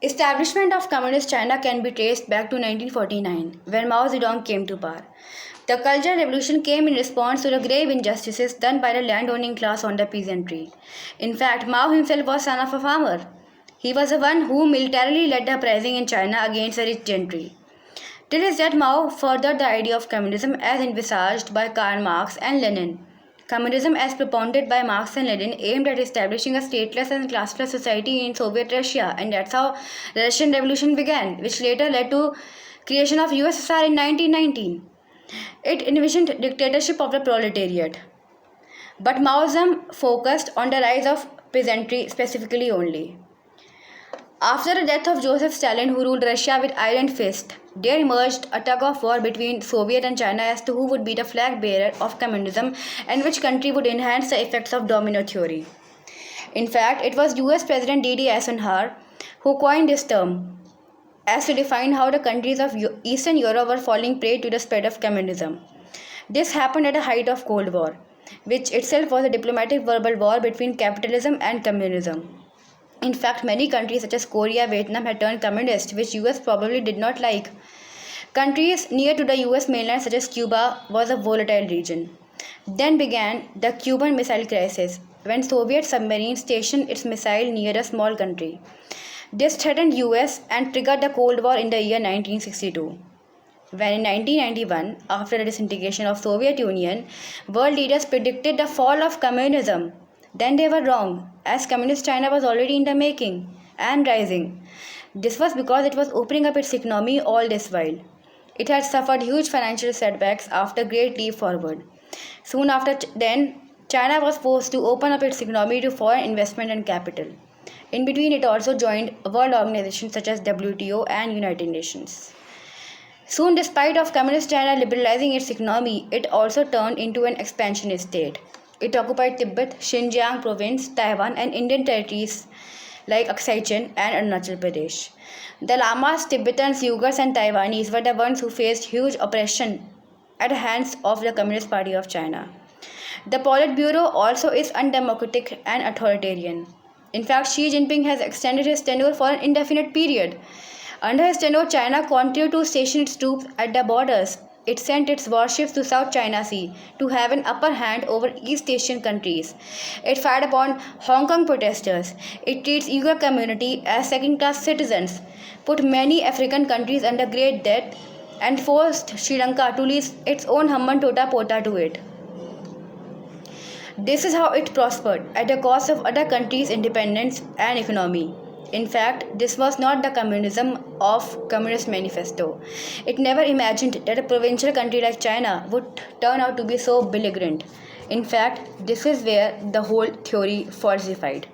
Establishment of Communist China can be traced back to 1949, when Mao Zedong came to power. The Cultural Revolution came in response to the grave injustices done by the landowning class on the peasantry. In fact, Mao himself was son of a farmer. He was the one who militarily led the uprising in China against the rich gentry. Till his death, Mao furthered the idea of communism as envisaged by Karl Marx and Lenin. Communism, as propounded by Marx and Lenin, aimed at establishing a stateless and classless society in Soviet Russia, and that's how the Russian Revolution began, which later led to creation of USSR in 1919. It envisioned dictatorship of the proletariat. But Maoism focused on the rise of peasantry specifically only. After the death of Joseph Stalin, who ruled Russia with iron fist, there emerged a tug of war between Soviet and China as to who would be the flag bearer of communism and which country would enhance the effects of domino theory. In fact, it was US President D.D. Eisenhower who coined this term as to define how the countries of Eastern Europe were falling prey to the spread of communism. This happened at the height of Cold War, which itself was a diplomatic verbal war between capitalism and communism. In fact, many countries such as Korea, Vietnam had turned communist, which US probably did not like. Countries near to the US mainland such as Cuba was a volatile region. Then began the Cuban Missile Crisis, when Soviet submarine stationed its missile near a small country. This threatened US and triggered the Cold War in the year 1962. When in 1991, after the disintegration of Soviet Union, world leaders predicted the fall of communism, then they were wrong, as Communist China was already in the making and rising. This was because it was opening up its economy all this while. It had suffered huge financial setbacks after Great Leap Forward. Soon after then, China was forced to open up its economy to foreign investment and capital. In between, it also joined world organizations such as WTO and United Nations. Soon, despite of Communist China liberalizing its economy, it also turned into an expansionist state. It occupied Tibet, Xinjiang province, Taiwan, and Indian territories like Aksai Chin and Arunachal Pradesh. The Lamas, Tibetans, Uyghurs, and Taiwanese were the ones who faced huge oppression at the hands of the Communist Party of China. The Politburo also is undemocratic and authoritarian. In fact, Xi Jinping has extended his tenure for an indefinite period. Under his tenure, China continued to station its troops at the borders. It sent its warships to South China Sea to have an upper hand over East Asian countries. It fired upon Hong Kong protesters. It treats Uyghur community as second-class citizens, put many African countries under great debt, and forced Sri Lanka to lease its own Hambantota Pota to it. This is how it prospered, at the cost of other countries' independence and economy. In fact, this was not the communism of Communist Manifesto. It never imagined that a provincial country like China would turn out to be so belligerent. In fact, this is where the whole theory falsified.